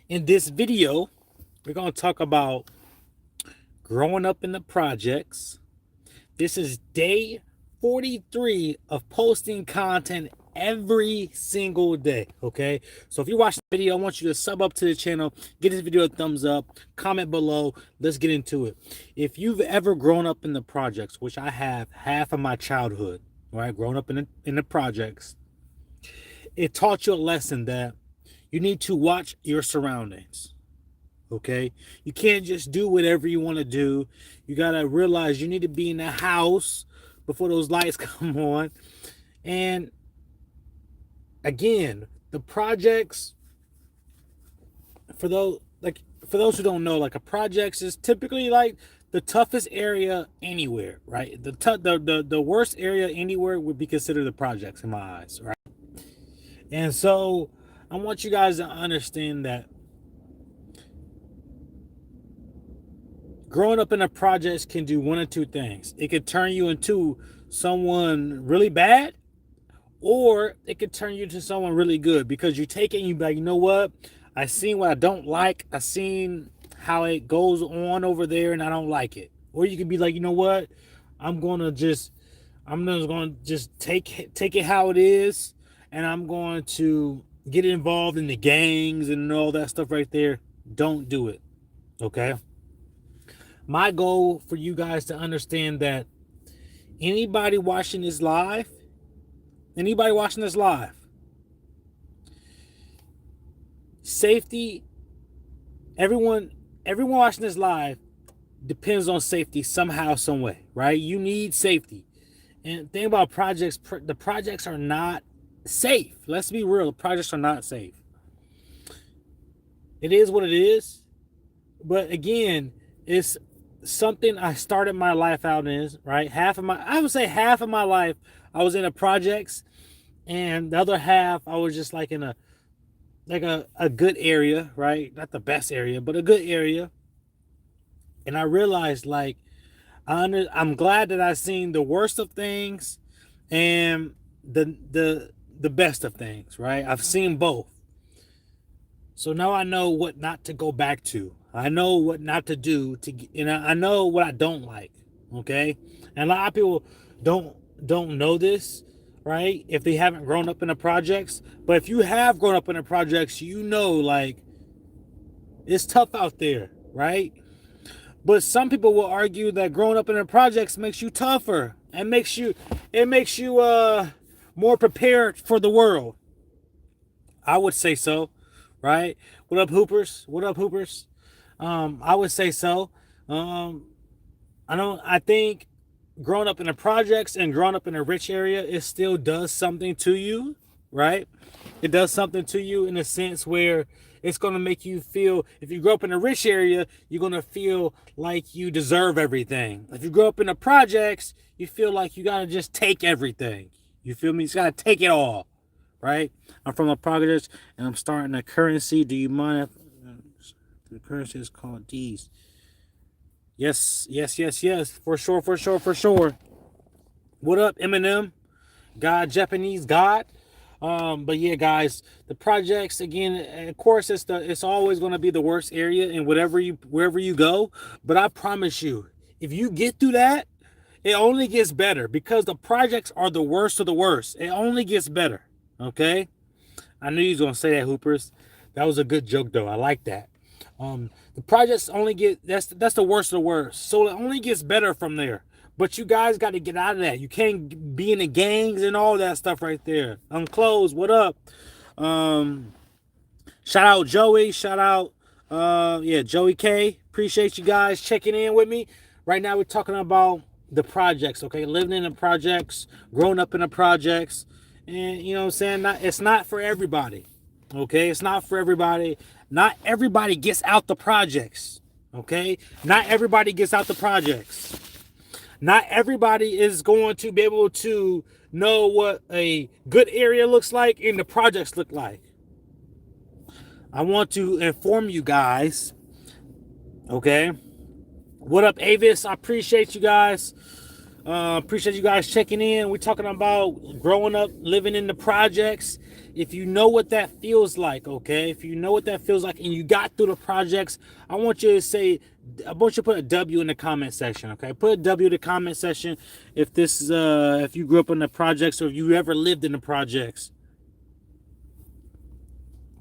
In this video, we're going to talk about growing up in the projects. This is day 43 of posting content every single day. Okay, so if you watch the video, I want you to sub up to the channel, give this video a thumbs up, comment below. Let's get into it. If you've ever grown up in the projects, which I have half of my childhood, right, growing up in the projects, it taught you a lesson that you need to watch your surroundings. Okay, you can't just do whatever you want to do. You got to realize you need to be in the house before those lights come on. And again, the projects, for those who don't know, like a projects is typically like the toughest area anywhere, right? The worst area anywhere would be considered the projects in my eyes, right? And so I want you guys to understand that growing up in the projects can do one of two things. It could turn you into someone really bad, or it could turn you into someone really good, because you take it and you be like, you know what? I seen what I don't like. I seen how it goes on over there and I don't like it. Or you could be like, you know what? I'm just gonna take it how it is, and I'm going to get involved in the gangs and all that stuff right there. Don't do it. Okay? My goal for you guys to understand that anybody watching this live, anybody watching this live, safety, everyone watching this live depends on safety somehow, some way, right? You need safety. And the thing about projects, the projects are not safe. Let's be real, the projects are not safe. It is what it is. But again, it's something I started my life out in, right? I would say half of my life I was in the projects, and the other half I was just like in a good area, right? Not the best area, but a good area. And I realized, like, I'm glad that I've seen the worst of things and the best of things, right? I've seen both. So now I know what not to go back to. I know what not to do and I know what I don't like. Okay, and a lot of people don't know this, right? If they haven't grown up in the projects, but if you have grown up in the projects, you know, like, it's tough out there, right? But some people will argue that growing up in the projects makes you tougher and makes you more prepared for the world. I would say so, right? What up, Hoopers? What up, Hoopers? I would say so. Um, I think growing up in the projects and growing up in a rich area, it still does something to you, right? It does something to you in a sense where it's going to make you feel, if you grow up in a rich area, you're going to feel like you deserve everything. If you grow up in the projects, you feel like you got to just take everything. You feel me? You got to take it all, right? I'm from the projects and I'm starting a currency. Do you mind if the currency is called D's? Yes, yes, yes, yes. For sure, for sure, for sure. What up, Eminem? God, Japanese God. But yeah, guys, the projects again. Of course, it's always going to be the worst area in wherever you go. But I promise you, if you get through that, it only gets better, because the projects are the worst of the worst. It only gets better. Okay, I knew you was gonna say that, Hoopers. That was a good joke, though. I like that. The projects only get that's the worst of the worst. So it only gets better from there. But you guys got to get out of that. You can't be in the gangs and all that stuff right there. Unclosed. What up? Um, Shout out Joey. Shout out, yeah, Joey K. Appreciate you guys checking in with me. Right now we're talking about the projects. Okay, living in the projects, growing up in the projects, and you know what I'm saying. It's not for everybody. Okay, it's not for everybody. Not everybody gets out the projects. Okay, not everybody gets out the projects. Not everybody is going to be able to know what a good area looks like and the projects look like. I want to inform you guys, okay? What up, Avis? I appreciate you guys. Appreciate you guys checking in. We're talking about growing up, living in the projects. If you know what that feels like, okay? If you know what that feels like and you got through the projects, I want you to put a W in the comment section, okay? Put a W in the comment section if you grew up in the projects or if you ever lived in the projects.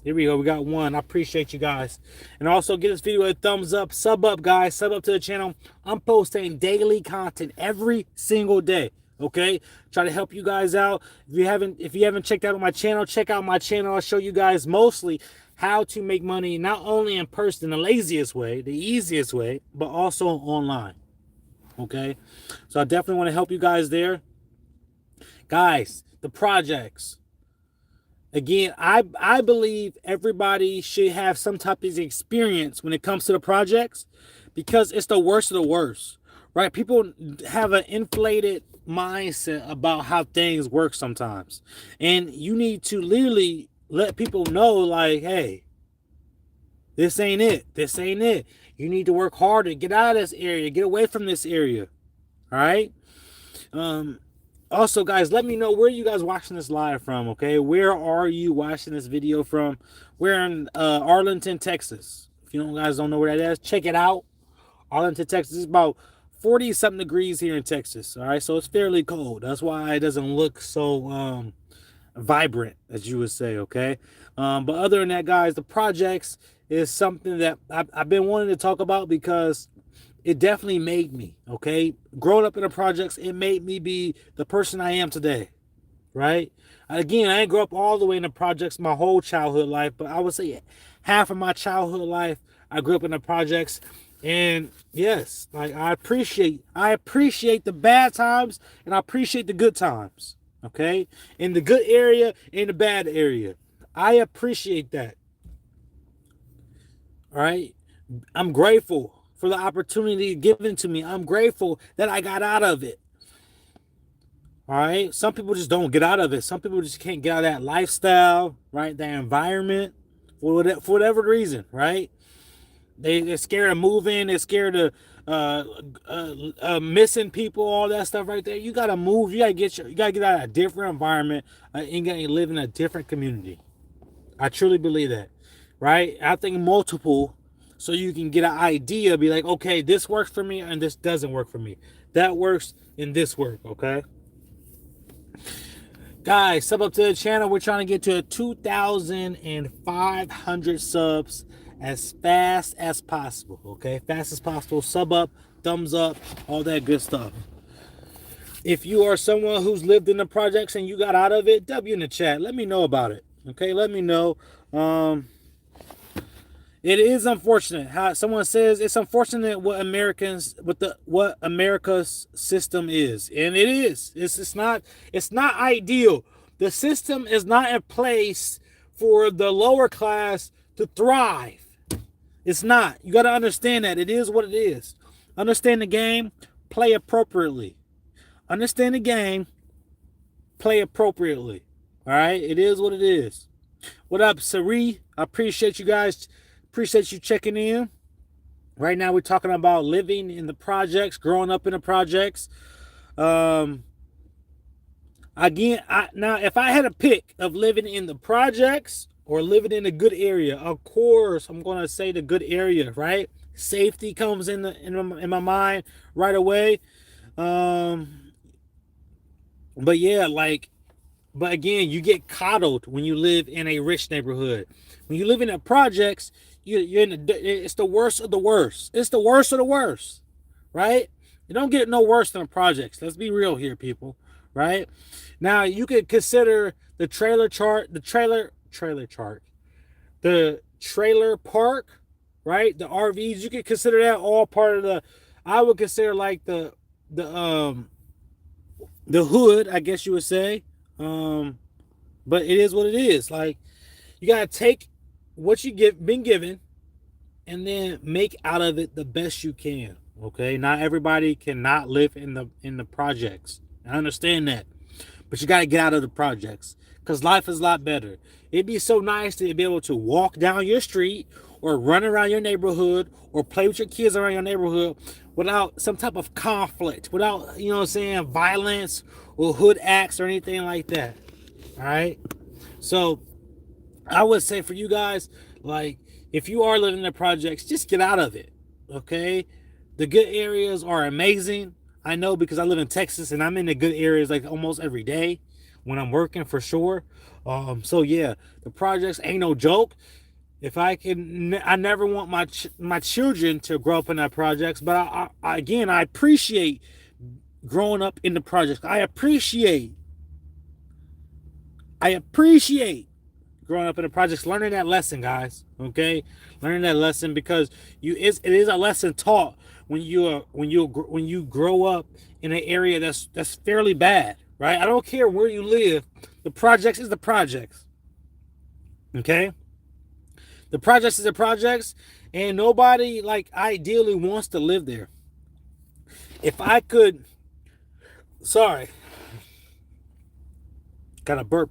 Here we go. We got one. I appreciate you guys. And also give this video a thumbs up. Sub up, guys. Sub up to the channel. I'm posting daily content every single day. Okay? Try to help you guys out. If you haven't checked out my channel, check out my channel. I'll show you guys mostly how to make money, not only in person, the laziest way, the easiest way, but also online. Okay? So I definitely want to help you guys there. Guys, the projects. Again, I believe everybody should have some type of experience when it comes to the projects because it's the worst of the worst, right? People have an inflated mindset about how things work sometimes. And you need to literally let people know, like, hey, this ain't it. This ain't it. You need to work harder. Get out of this area. Get away from this area. All right? Also, guys, let me know where you guys watching this live from, okay? Where are you watching this video from? We're in Arlington, Texas. If you guys don't know where that is, check it out. Arlington, Texas. It's about 40-something degrees here in Texas, all right? So it's fairly cold. That's why it doesn't look so vibrant, as you would say, okay? But other than that, guys, the projects is something that I've been wanting to talk about because it definitely made me, okay? Growing up in the projects, it made me be the person I am today, right? Again, I didn't grow up all the way in the projects my whole childhood life, but I would say half of my childhood life, I grew up in the projects. And yes, like I appreciate the bad times and I appreciate the good times, okay? In the good area, in the bad area. I appreciate that. All right? I'm grateful for the opportunity given to me. I'm grateful that I got out of it. All right. Some people just don't get out of it. Some people just can't get out of that lifestyle, right? That environment for whatever reason, right? They're scared of moving. They're scared of missing people, all that stuff right there. You got to move. You got to get out of a different environment and you got to live in a different community. I truly believe that, right? I think multiple so you can get an idea, be like, okay, this works for me and this doesn't work for me. That works and this works, okay? Guys, sub up to the channel. We're trying to get to 2,500 subs as fast as possible, okay? Fast as possible. Sub up, thumbs up, all that good stuff. If you are someone who's lived in the projects and you got out of it, W in the chat. Let me know about it, okay? Let me know. It is unfortunate how someone says it's unfortunate what America's system is, and it is. It's not ideal. The system is not in place for the lower class to thrive. It's not. You got to understand that it is what it is. Understand the game, play appropriately. Understand the game, play appropriately. All right, it is what it is. What up, Sari? I appreciate you guys. Appreciate you checking in. Right now we're talking about living in the projects, growing up in the projects. Again, now if I had a pick of living in the projects or living in a good area, of course I'm going to say the good area, right? Safety comes in my mind right away. But yeah, but again, you get coddled when you live in a rich neighborhood. When you live in the projects, you're it's the worst of the worst. It's the worst of the worst, right? You don't get no worse than the projects. Let's be real here, people, right? Now, you could consider the trailer park, right? The RVs, you could consider that all part of I would consider like the hood, I guess you would say. But it is what it is. Like, you got to take what you been given and then make out of it the best you can. Okay, not everybody cannot live in the projects. I understand that, but you got to get out of the projects because life is a lot better. It'd be so nice to be able to walk down your street or run around your neighborhood or play with your kids around your neighborhood without some type of conflict, without, you know what I'm saying, violence or hood acts or anything like that. All right. So I would say for you guys, like, if you are living in the projects, just get out of it. Okay. The good areas are amazing. I know because I live in Texas and I'm in the good areas like almost every day when I'm working for sure. So yeah, the projects ain't no joke. If I can, I never want my children to grow up in that projects, but again, I appreciate growing up in the projects. I appreciate growing up in the projects, learning that lesson, guys. Okay, learning that lesson because it is a lesson taught when you grow up in an area that's fairly bad, right? I don't care where you live. The projects is the projects. Okay, the projects is the projects, and nobody like ideally wants to live there. If I could, sorry, got a burp.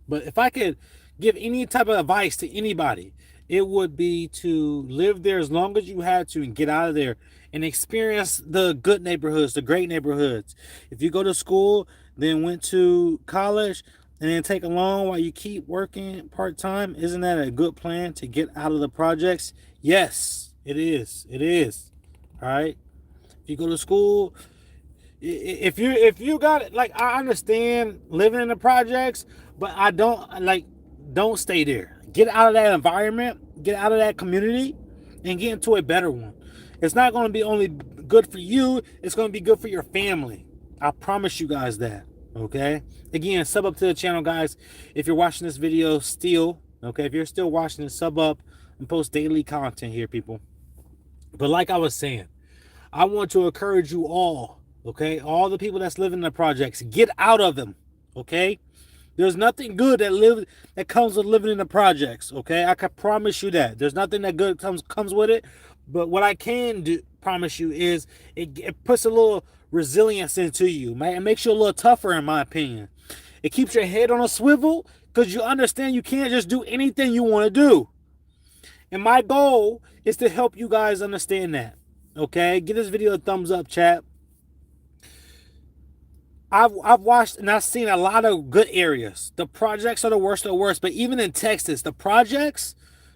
But if I could give any type of advice to anybody, it would be to live there as long as you had to and get out of there and experience the good neighborhoods, the great neighborhoods. If you go to school, then went to college, and then take a loan while you keep working part-time, isn't that a good plan to get out of the projects? Yes, it is. It is. All right. If you go to school, if you got it, like, I understand living in the projects, but don't stay there. Get out of that environment, get out of that community, and get into a better one. It's not going to be only good for you, it's going to be good for your family. I promise you guys that. Okay, again, sub up to the channel, guys, if you're watching this video still. Okay, if you're still watching it, sub up and post daily content here, people. But like I was saying, I want to encourage you all, okay, all the people that's living in the projects, get out of them. Okay, there's nothing good that comes with living in the projects. Okay, I can promise you that there's nothing that good comes with it. But what I can do, promise you, is it puts a little resilience into you. Man, it makes you a little tougher, in my opinion. It keeps your head on a swivel because you understand you can't just do anything you want to do. And my goal is to help you guys understand that. Okay, give this video a thumbs up, chat. I've watched and I've seen a lot of good areas. The projects are the worst of the worst, but even in Texas, the projects,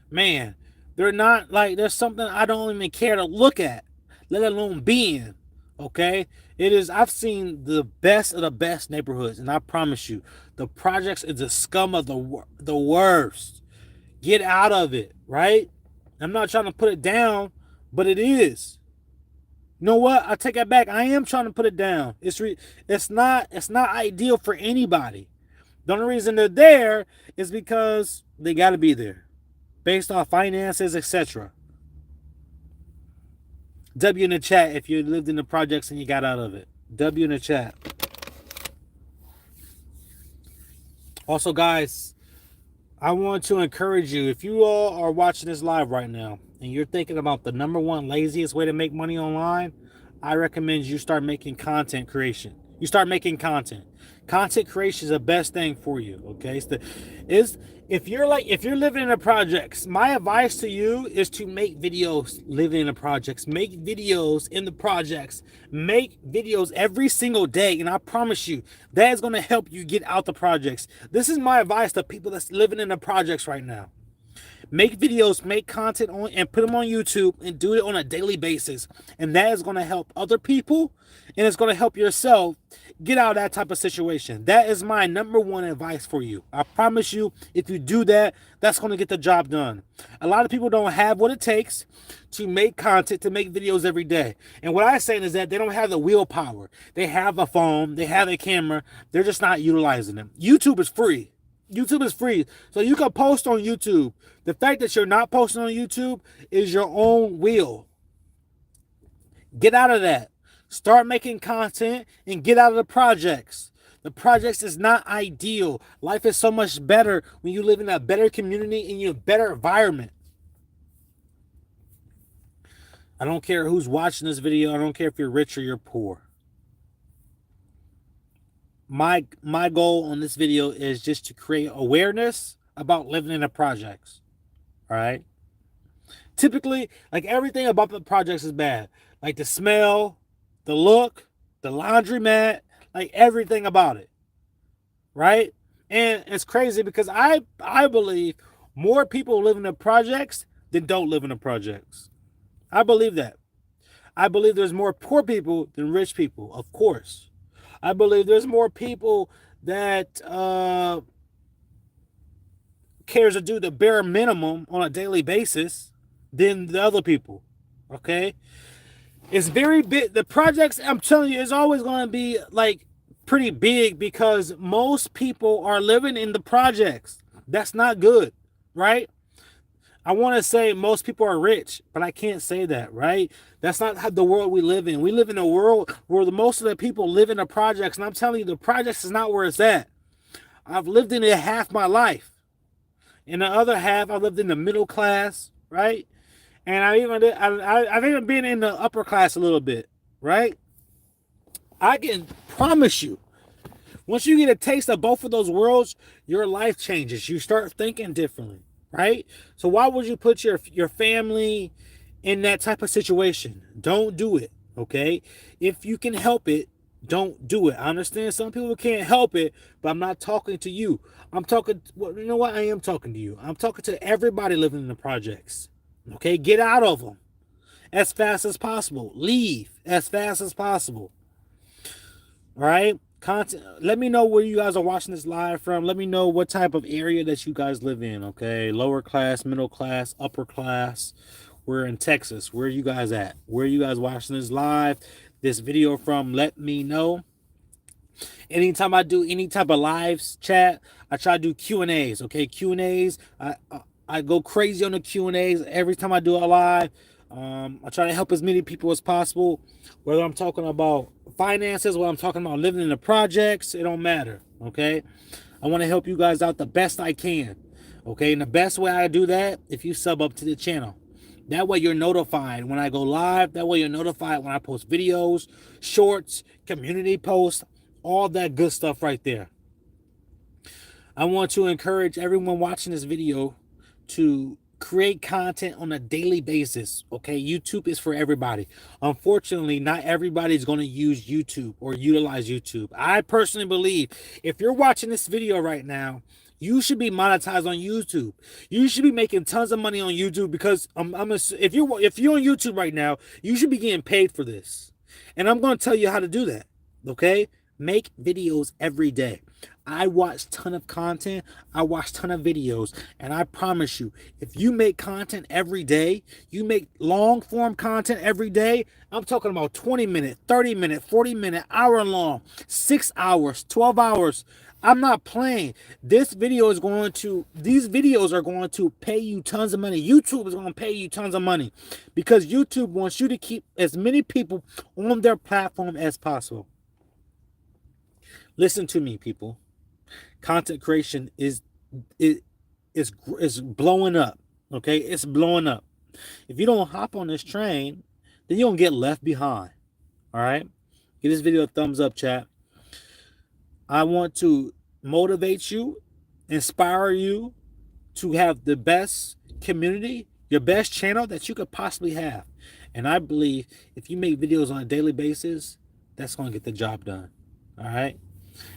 man, they're not like, there's something I don't even care to look at, let alone be in. Okay, it is. I've seen the best of the best neighborhoods, and I promise you, the projects is the scum of the worst. Get out of it, right? I'm not trying to put it down, but it is. You know what? I take that back. I am trying to put it down. It's not ideal for anybody. The only reason they're there is because they got to be there, based on finances, etc. W in the chat if you lived in the projects and you got out of it. W in the chat. Also, guys, I want to encourage you, if you all are watching this live right now and you're thinking about the number one laziest way to make money online, I recommend you start making content creation. You start making content. Content creation is the best thing for you. Okay, if you're living in the projects, my advice to you is to make videos living in the projects. Make videos in the projects. Make videos every single day, and I promise you that is going to help you get out the projects. This is my advice to people that's living in the projects right now. Make videos, make content on, and put them on YouTube, and do it on a daily basis. And that is going to help other people, and it's going to help yourself get out of that type of situation. That is my number one advice for you. I promise you, if you do that, that's going to get the job done. A lot of people don't have what it takes to make content, to make videos every day. And what I'm saying is that they don't have the willpower. They have a phone, they have a camera, they're just not utilizing them. YouTube is free. YouTube is free, so you can post on YouTube. The fact that you're not posting on YouTube is your own will. Get out of that. Start making content and get out of the projects. The projects is not ideal. Life is so much better when you live in a better community and in a better environment. I don't care who's watching this video. I don't care if you're rich or you're poor. My goal on this video is just to create awareness about living in the projects. All right. Typically, like everything about the projects is bad. Like the smell, the look, the laundromat, like everything about it, right? And it's crazy because I believe more people live in the projects than don't live in the projects. I believe that. I believe there's more poor people than rich people, of course. I believe there's more people that cares to do the bare minimum on a daily basis than the other people. Okay? It's very big. The projects, I'm telling you, is always going to be like pretty big because most people are living in the projects. That's not good, right? I want to say most people are rich, but I can't say that, right? That's not how the world we live in. We live in a world where most of the people live in the projects, and I'm telling you, the projects is not where it's at. I've lived in it half my life. In the other half, I lived in the middle class, right? And I've even been in the upper class a little bit, right? I can promise you, once you get a taste of both of those worlds, your life changes. You start thinking differently, right? So why would you put your family in that type of situation? Don't do it, okay? If you can help it, don't do it. I understand some people can't help it, but I'm not talking to you. I'm talking, well, you know what? I am talking to you. I'm talking to everybody living in the projects, okay? Get out of them as fast as possible. Leave as fast as possible, all right? Content. Let me know where you guys are watching this live from. Let me know what type of area that you guys live in, okay? Lower class, middle class, upper class. We're in Texas. Where are you guys at? Where are you guys watching this live? This video from, let me know. Anytime I do any type of live chat, I try to do Q&As, okay? Q&As. I go crazy on the Q&As every time I do a live. I try to help as many people as possible, whether I'm talking about finances, whether I'm talking about living in the projects, it don't matter, okay? I want to help you guys out the best I can, okay? And the best way I do that, if you sub up to the channel. That way you're notified when I go live. That way you're notified when I post videos, shorts, community posts, all that good stuff right there. I want to encourage everyone watching this video to create content on a daily basis, okay? YouTube is for everybody. Unfortunately, not everybody's going to use YouTube or utilize YouTube. I personally believe if you're watching this video right now, you should be monetized on YouTube. You should be making tons of money on YouTube because if you're on YouTube right now, you should be getting paid for this. And I'm going to tell you how to do that, okay? Make videos every day. I watch a ton of content. I watch a ton of videos. And I promise you, if you make content every day, you make long form content every day. I'm talking about 20 minute, 30 minute, 40 minute, hour long, 6 hours, 12 hours. I'm not playing. These videos are going to pay you tons of money. YouTube is going to pay you tons of money because YouTube wants you to keep as many people on their platform as possible. Listen to me, people. Content creation is blowing up. Okay, it's blowing up. If you don't hop on this train, then you're gonna get left behind. All right, give this video a thumbs up, chat. I want to motivate you, inspire you to have the best community, your best channel that you could possibly have. And I believe if you make videos on a daily basis, that's gonna get the job done. All right.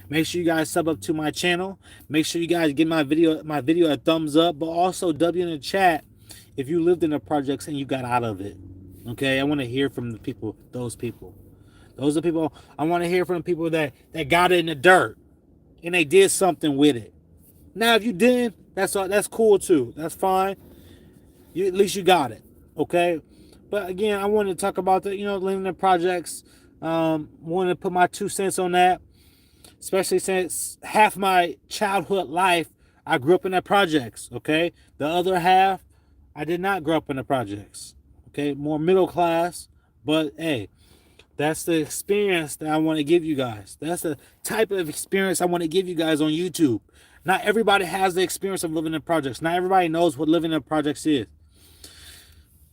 Make sure you guys sub up to my channel. Make sure you guys give my video a thumbs up, but also W in the chat if you lived in the projects and you got out of it. Okay, I want to hear from the people, those people. Those are people I want to hear from people that got it in the dirt and they did something with it. Now, if you didn't, that's cool too. That's fine. At least you got it. Okay. But again, I wanted to talk about living in the projects. Wanted to put my 2 cents on that. Especially since half my childhood life, I grew up in the projects, okay? The other half, I did not grow up in the projects, okay? More middle class, but hey, that's the experience that I want to give you guys. That's the type of experience I want to give you guys on YouTube. Not everybody has the experience of living in projects. Not everybody knows what living in projects is.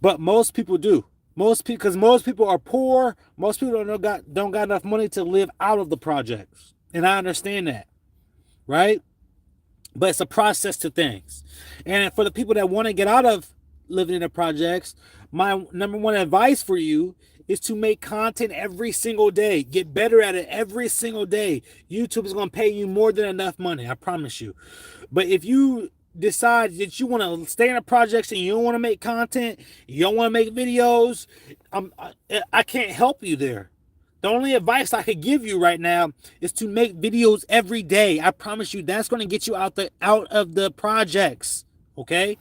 But most people do. Because most people are poor. Most people don't got enough money to live out of the projects. And I understand that, right? But it's a process to things. And for the people that want to get out of living in the projects, my number one advice for you is to make content every single day. Get better at it every single day. YouTube is going to pay you more than enough money, I promise you. But if you decide that you want to stay in the projects and you don't want to make content, you don't want to make videos, I can't help you there. The only advice I could give you right now is to make videos every day. I promise you that's going to get you out of the projects. Okay?